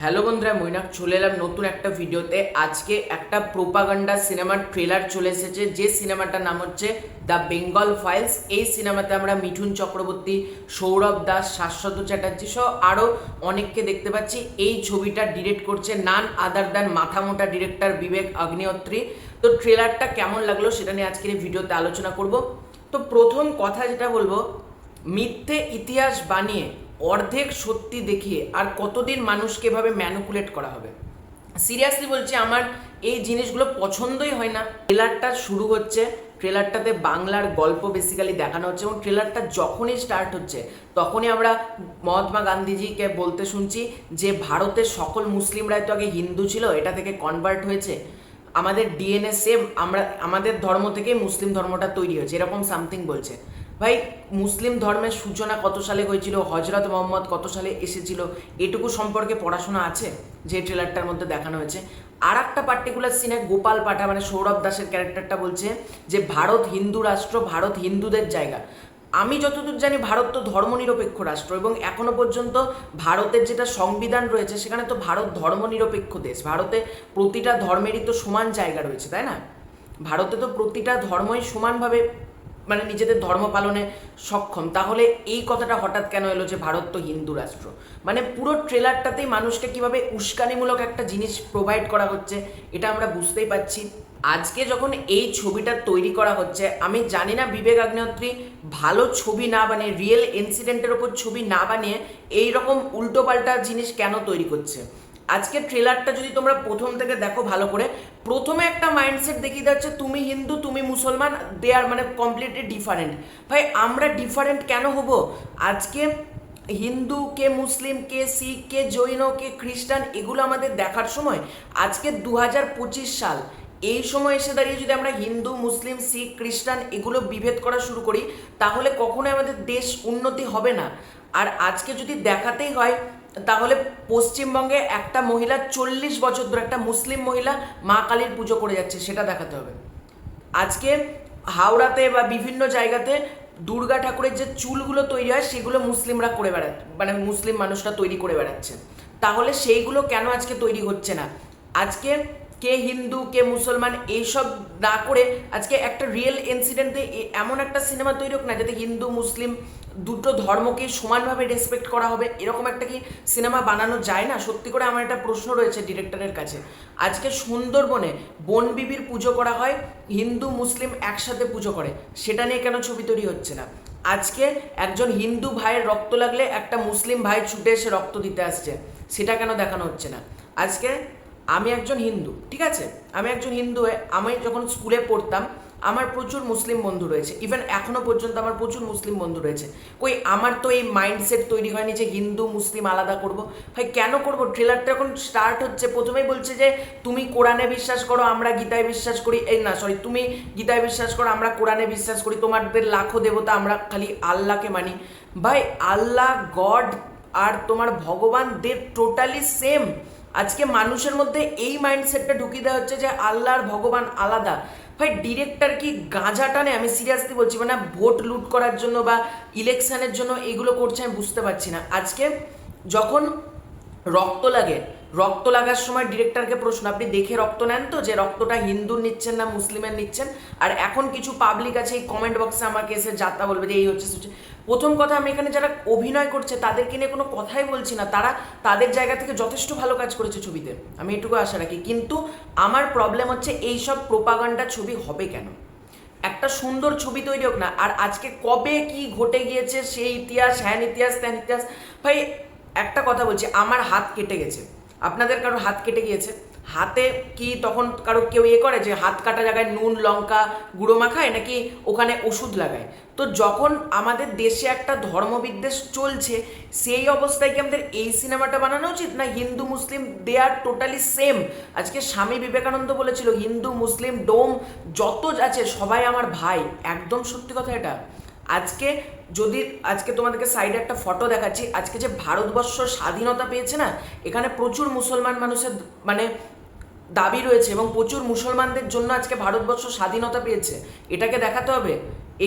Hello বন্ধুরা, মৈনাক চলে এলাম নতুন একটা ভিডিওতে। আজকে একটা প্রোপাগান্ডা সিনেমার ট্রেলার চলে এসেছে, যে সিনেমাটার নাম হচ্ছে দ্য বেঙ্গল ফাইলস। এই সিনেমাতে আমরা মিঠুন চক্রবর্তী, সৌরভ দাস, শাশ্বত চ্যাটার্জি সহ আরও অনেককে দেখতে পাচ্ছি। এই ছবিটা ডিরেক্ট করছে নান আদার দ্যান মাথামোটা ডিরেক্টর বিবেক অগ্নিহোত্রী। তো ট্রেলারটা কেমন লাগলো সেটা নিয়ে আজকের এই ভিডিওতে আলোচনা করব। তো প্রথম কথা যেটা বলবো, মিথ্যে ইতিহাস বানিয়ে অর্ধেক সত্যি দেখিয়ে আর কতদিন মানুষকে এভাবে ম্যানিপুলেট করা হবে। সিরিয়াসলি বলছি, আমার এই জিনিসগুলো পছন্দই হয় না। ট্রেলারটা শুরু হচ্ছে, ট্রেলারটাতে বাংলার গল্প বেসিক্যালি দেখানো হচ্ছে এবং ট্রেলারটা যখনই স্টার্ট হচ্ছে তখনই আমরা মহাত্মা গান্ধীজিকে বলতে শুনছি যে ভারতের সকল মুসলিমরাই তো আগে হিন্দু ছিল, এটা থেকে কনভার্ট হয়েছে, আমাদের ডিএনএ সেম, আমরা আমাদের ধর্ম থেকে মুসলিম ধর্মটা তৈরি হয়েছে, এরকম সামথিং বলছে। ভাই, মুসলিম ধর্মের সূচনা কত সালে হয়েছিল, হজরত মোহাম্মদ কত সালে এসেছিল, এটুকু সম্পর্কে পড়াশোনা আছে যে ট্রেলারটার মধ্যে দেখানো হয়েছে? আর একটা পার্টিকুলার সিনে গোপাল পাঠা মানে সৌরভ দাসের ক্যারেক্টারটা বলছে যে ভারত হিন্দু রাষ্ট্র, ভারত হিন্দুদের জায়গা। আমি যতদূর জানি ভারত তো ধর্মনিরপেক্ষ রাষ্ট্র এবং এখনো পর্যন্ত ভারতের যেটা সংবিধান রয়েছে সেখানে তো ভারত ধর্মনিরপেক্ষ দেশ। ভারতে প্রতিটা ধর্মেরই তো সমান জায়গা রয়েছে, তাই না? ভারতে তো প্রতিটা ধর্মই সমানভাবে মানে নিজেদের ধর্ম পালনে সক্ষম। তাহলে এই কথাটা হঠাৎ কেন এলো যে ভারত তো হিন্দু রাষ্ট্র? মানে পুরো ট্রেলারটাতেই মানুষকে কিভাবে উস্কানিমূলক একটা জিনিস প্রোভাইড করা হচ্ছে এটা আমরা বুঝতেই পারছি। আজকে যখন এই ছবিটা তৈরি করা হচ্ছে, আমি জানি না বিবেক অগ্নিহোত্রী ভালো ছবি না বানিয়ে, রিয়েল ইনসিডেন্টের ওপর ছবি না বানিয়ে এই রকম উল্টোপাল্টা জিনিস কেন তৈরি করছে। আজকে ট্রেলারটা যদি তোমরা প্রথম থেকে দেখো ভালো করে, প্রথমে একটা মাইন্ডসেট দেখিয়ে যাচ্ছে তুমি হিন্দু তুমি মুসলমান, দে আর মানে কমপ্লিটলি ডিফারেন্ট। ভাই, আমরা ডিফারেন্ট কেন হব? আজকে হিন্দু কে মুসলিম কে শিখ কে জৈন কে খ্রিস্টান এগুলো আমাদের দেখার সময়। আজকে 2025 সাল, এই সময় এসে দাঁড়িয়ে যদি আমরা হিন্দু মুসলিম শিখ খ্রিস্টান এগুলো বিভেদ করা শুরু করি তাহলে কখনোই আমাদের দেশ উন্নতি হবে না। আর আজকে যদি দেখাতেই হয় তাহলে পশ্চিমবঙ্গে একটা মহিলা 40 বছর ধরে, একটা মুসলিম মহিলা মা কালীর পুজো করে যাচ্ছে, সেটা দেখাতে হবে। আজকে হাওড়াতে বা বিভিন্ন জায়গাতে দুর্গা ঠাকুরের যে চুলগুলো তৈরি হয় সেগুলো মুসলিমরা করে বেড়াচ্ছে, মানে মুসলিম মানুষরা তৈরি করে বেড়াচ্ছে। তাহলে সেইগুলো কেন আজকে তৈরি হচ্ছে না? আজকে কে হিন্দু কে মুসলমান এইসব না করে আজকে একটা রিয়েল ইনসিডেন্টে এমন একটা সিনেমা তৈরি হোক না যাতে হিন্দু মুসলিম দুটো ধর্মকে সমানভাবে রেসপেক্ট করা হবে। এরকম একটা কি সিনেমা বানানো যায় না? সত্যি করে আমার একটা প্রশ্ন রয়েছে ডিরেক্টরের কাছে। আজকে সুন্দরবনে বনবিবির পুজো করা হয়, হিন্দু মুসলিম একসাথে পুজো করে, সেটা নিয়ে কেন ছবি তৈরি হচ্ছে না? আজকে একজন হিন্দু ভাইয়ের রক্ত লাগলে একটা মুসলিম ভাই ছুটে এসে রক্ত দিতে আসছে, সেটা কেন দেখানো হচ্ছে না? আজকে আমি একজন হিন্দু, ঠিক আছে, আমি একজন হিন্দু হয়ে আমি যখন স্কুলে পড়তাম আমার প্রচুর মুসলিম বন্ধু রয়েছে, ইভেন এখনো পর্যন্ত আমার প্রচুর মুসলিম বন্ধু রয়েছে। কই আমার তো এই মাইন্ডসেট তৈরি হয়নি যে হিন্দু মুসলিম আলাদা করব। ভাই কেন করব? ট্রেলারটা এখন স্টার্ট হচ্ছে, প্রথমেই বলছে যে তুমি কোরআনে বিশ্বাস করো আমরা গীতায় বিশ্বাস করি, এই না সরি, তুমি গীতায় বিশ্বাস করো আমরা কোরআনে বিশ্বাস করি, তোমাদের লাখো দেবতা, আমরা খালি আল্লাহকে মানি। ভাই, আল্লাহ গড আর তোমার ভগবান দে টোটালি সেম। আজকে মানুষের মধ্যে এই মাইন্ডসেটটা ঢুকিয়ে দেওয়া হচ্ছে যে আল্লাহ আর ভগবান আলাদা। ভাই, ডিরেক্টর কি গাঁজা টানে? আমি সিরিয়াসলি বলছি, মানে ভোট লুট করার জন্য বা ইলেকশনের জন্য এগুলো করছে আমি বুঝতে পারছি না। আজকে যখন রক্ত লাগে, রক্ত লাগার সময় ডিরেক্টরকে প্রশ্ন, আপনি দেখে রক্ত নেন তো যে রক্তটা হিন্দুর নিচ্ছেন না মুসলিমের নিচ্ছেন? আর এখন কিছু পাবলিক আছে এই কমেন্ট বক্সে আমাকে এসে যাত্রা বলবে যে এই হচ্ছে। প্রথম কথা, আমি এখানে যারা অভিনয় করছে তাদেরকে নিয়ে কোনো কথাই বলছি না, তারা তাদের জায়গা থেকে যথেষ্ট ভালো কাজ করেছে ছবিতে, আমি এটুকু আশা রাখি। কিন্তু আমার প্রবলেম হচ্ছে এইসব প্রোপাগান্ডা ছবি হবে কেন? একটা সুন্দর ছবি তৈরি হোক না। আর আজকে কবে কি ঘটে গিয়েছে সেই ইতিহাস, হ্যান ইতিহাস ত্যান ইতিহাস। ভাই একটা কথা বলছি, আমার হাত কেটে গেছে, আপনাদের কারোর হাত কেটে গিয়েছে, হাতে কি তখন কারো কেউ করে যে হাত কাটা জায়গায় নুন লঙ্কা গুঁড়ো মাখায় নাকি ওখানে ওষুধ লাগায়? তো যখন আমাদের দেশে একটা ধর্মবিদ্বেষ চলছে সেই অবস্থায় কি আমাদের এই সিনেমাটা বানানো উচিত? না হিন্দু মুসলিম দে আর টোটালি সেম। আজকে স্বামী বিবেকানন্দ বলেছিল হিন্দু মুসলিম ডোম যত আছে সবাই আমার ভাই, একদম সত্যি কথা এটা। আজকে যদি আজকে তোমাদেরকে সাইডে একটা ফটো দেখাচ্ছি, আজকে যে ভারতবর্ষ স্বাধীনতা পেয়েছে না, এখানে প্রচুর মুসলমান মানুষের মানে দাবি রয়েছে এবং প্রচুর মুসলমানদের জন্য আজকে ভারতবর্ষ স্বাধীনতা পেয়েছে, এটাকে দেখাতে হবে।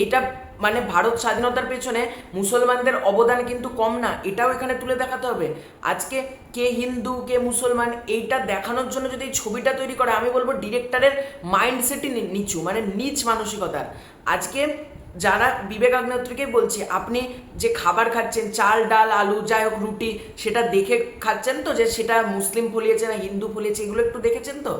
এইটা মানে ভারত স্বাধীনতার পেছনে মুসলমানদের অবদান কিন্তু কম না, এটাও এখানে তুলে দেখাতে হবে। আজকে কে হিন্দু কে মুসলমান এইটা দেখানোর জন্য যদি এই ছবিটা তৈরি করে, আমি বলবো ডিরেক্টরের মাইন্ডসেটই নিচু, মানে নিচ মানসিকতার। আজকে যারা বিবেক আগ্নেয়ত্রীকেই বলছি, আপনি যে খাবার খাচ্ছেন চাল ডাল আলু যাই হোক রুটি, সেটা দেখে খাচ্ছেন তো যে সেটা মুসলিম ফলিয়েছে না হিন্দু ফলিয়েছে, এগুলো একটু দেখেছেন তো?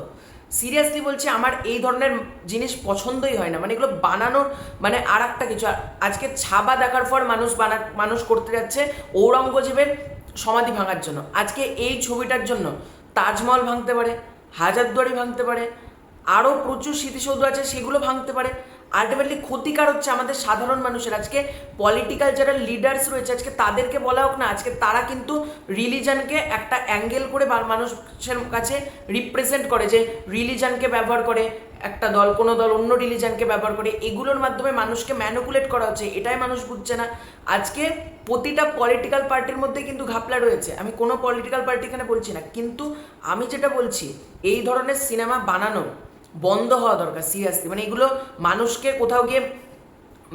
সিরিয়াসলি বলছি, আমার এই ধরনের জিনিস পছন্দই হয় না, মানে এগুলো বানানোর মানে আর একটা কিছু। আজকে ছাবা দেখার পর মানুষ করতে যাচ্ছে ঔরঙ্গজেবের সমাধি ভাঙার জন্য। আজকে এই ছবিটার জন্য তাজমহল ভাঙতে পারে, হাজারদুয়ারি ভাঙতে পারে, আরও প্রচুর স্মৃতিসৌধ আছে সেগুলো ভাঙতে পারে। আলটিমেটলি ক্ষতিকার হচ্ছে আমাদের সাধারণ মানুষের। আজকে পলিটিক্যাল যারা লিডার্স রয়েছে আজকে তাদেরকে বলা হোক না, আজকে তারা কিন্তু রিলিজনকে একটা অ্যাঙ্গেল করে মানুষের কাছে রিপ্রেজেন্ট করে, যে রিলিজনকে ব্যবহার করে একটা দল, কোনো দল অন্য রিলিজনকে ব্যবহার করে, এগুলোর মাধ্যমে মানুষকে ম্যানিপুলেট করা হচ্ছে, এটাই মানুষ বুঝছে না। আজকে প্রতিটা পলিটিক্যাল পার্টির মধ্যে কিন্তু ঘাপলা রয়েছে, আমি কোনো পলিটিক্যাল পার্টি এখানে বলছি না, কিন্তু আমি যেটা বলছি এই ধরনের সিনেমা বানানো বন্ধ হওয়া দরকার সিরিয়াসলি। মানে এগুলো মানুষকে কোথাও গিয়ে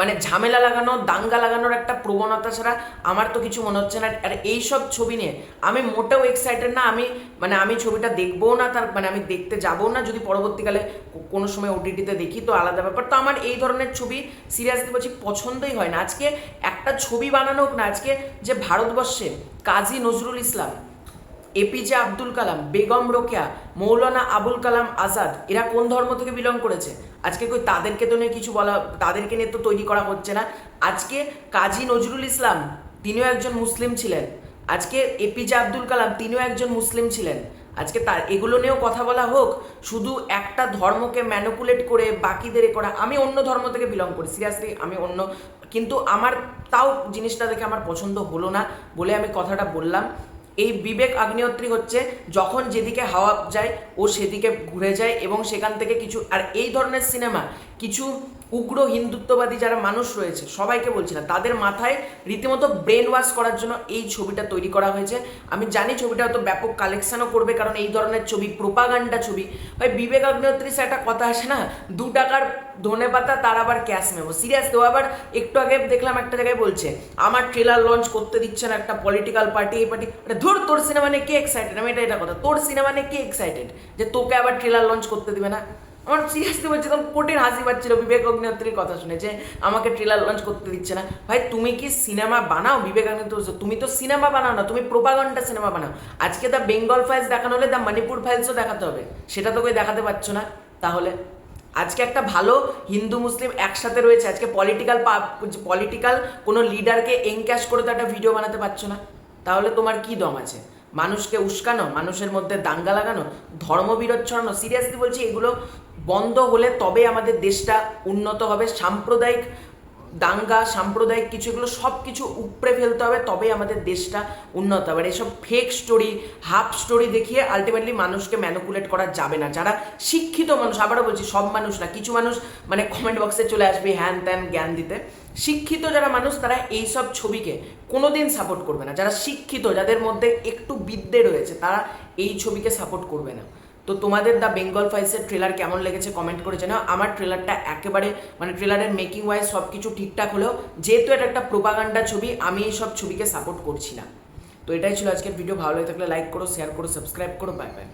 মানে ঝামেলা লাগানো দাঙ্গা লাগানোর একটা প্রবণতা ছাড়া আমার তো কিছু মনে হচ্ছে না। আর এইসব ছবি নিয়ে আমি মোটেও এক্সাইটেড না। আমি ছবিটা দেখবও না, তার মানে আমি দেখতে যাবো না। যদি পরবর্তীকালে কোনো সময় ওটিটিতে দেখি তো আলাদা ব্যাপার। তো আমার এই ধরনের ছবি সিরিয়াসলি বলছি পছন্দই হয় না। আজকে একটা ছবি বানানো হোক না, আজকে যে ভারতবর্ষে কাজী নজরুল ইসলাম, এপিজে আব্দুল কালাম, বেগম রোকেয়া, মৌলানা আবুল কালাম আজাদ, এরা কোন ধর্ম থেকে বিলং করেছে? আজকে কই তাদেরকে তো নিয়ে কিছু বলা, তাদেরকে নিয়ে তো তৈরি করা হচ্ছে না। আজকে কাজী নজরুল ইসলাম তিনিও একজন মুসলিম ছিলেন, আজকে এপিজে আব্দুল কালাম তিনিও একজন মুসলিম ছিলেন। আজকে তার এগুলো নিয়েও কথা বলা হোক। শুধু একটা ধর্মকে ম্যানিপুলেট করে বাকিদের করা। আমি অন্য ধর্ম থেকে বিলং করি সিরিয়াসলি, আমি অন্য, কিন্তু আমার তাও জিনিসটা দেখে আমার পছন্দ হলো না বলে আমি কথাটা বললাম। এই বিবেক আগ্নেয়ত্রী হচ্ছে যখন যেদিকে হাওয়া যায় ও সেদিকে ঘুরে যায় এবং সেখান থেকে কিছু, আর এই ধরনের সিনেমা কিছু উগ্র হিন্দুত্ববাদী যারা মানুষ রয়েছে সবাইকে বলছি না, তাদের মাথায় রীতিমতো ব্রেন ওয়াশ করার জন্য এই ছবিটা তৈরি করা হয়েছে। আমি জানি ছবিটা হয়তো ব্যাপক কালেকশনও করবে, কারণ এই ধরনের ছবি প্রোপাগান্ডা ছবি। ভাই বিবেক আগ্নেয়ত্রী একটা কথা আসে না, 2 টাকার ধনে পাতা তার আবার ক্যাশ মেমো। সিরিয়াস তো আবার একটু আগে দেখলাম একটা জায়গায় বলছে আমার ট্রেলার লঞ্চ করতে দিচ্ছে না একটা পলিটিক্যাল পার্টি, এই পার্টি। ধর, তোর সিনেমা নিয়ে কে এক্সাইটেড? আমি এটা কথা, তোর সিনেমা নিয়ে কে এক্সাইটেড যে তোকে আবার ট্রেলার লঞ্চ করতে দিবে না? আমার সিরিয়াসলি বলছি, তখন কঠিন হাসি পাচ্ছিল বিবেক আগ্নেয়ত্রীর কথা শুনে যে আমাকে ট্রেলার লঞ্চ করতে দিচ্ছে না। ভাই তুমি কি সিনেমা বানাও? বিবেক আগ্নেয়ত্রী তুমি তো সিনেমা বানাও না, তুমি প্রোপাগান্ডা সিনেমা বানাও। আজকে দ্য বেঙ্গল ফাইলস দেখানো হলে দ্য মণিপুর ফাইলসও দেখাতে হবে, সেটা তো কই দেখাতে পারছো না। তাহলে আজকে একটা ভালো হিন্দু মুসলিম একসাথে রয়েছে, আজকে পলিটিক্যাল কোনো লিডারকে এনক্যাশ করে তো একটা ভিডিও বানাতে পারছো না। তাহলে তোমার কি দম আছে? মানুষকে উস্কানো, মানুষের মধ্যে দাঙ্গা লাগানো, ধর্মবিরোধ ছড়ানো। সিরিয়াসলি বলছি এগুলো বন্ধ হলে তবে আমাদের দেশটা উন্নত হবে। সাম্প্রদায়িক দাঙ্গা, সাম্প্রদায়িক কিছু, এগুলো সব কিছু উপড়ে ফেলতে হবে, তবে আমাদের দেশটা উন্নত হবে। আর এইসব ফেক স্টোরি, হাফ স্টোরি দেখিয়ে আলটিমেটলি মানুষকে ম্যানিপুলেট করা যাবে না। যারা শিক্ষিত মানুষ, আবারও বলছি সব মানুষ না, কিছু মানুষ মানে কমেন্ট বক্সে চলে আসবে হ্যান ত্যান জ্ঞান দিতে। শিক্ষিত যারা মানুষ তারা এইসব ছবিকে কোনোদিন সাপোর্ট করবে না। যারা শিক্ষিত, যাদের মধ্যে একটু বিদ্যে রয়েছে, তারা এই ছবিকে সাপোর্ট করবে না। তো তোমাদের দ্য বেঙ্গল ফাইলসের ট্রেলার কেমন লেগেছে কমেন্ট করে জানাও। আমার ট্রেলারটা একেবারে মানে ট্রেলারের মেকিং ওয়াইজ সব কিছু ঠিকঠাক হলেও যেহেতু এটা একটা প্রোপাগান্ডা ছবি, আমি এই সব ছবিকে সাপোর্ট করছি না। তো এটাই ছিল আজকের ভিডিও। ভালো লাগে থাকলে লাইক করো, শেয়ার করো, সাবস্ক্রাইব করো। Bye bye.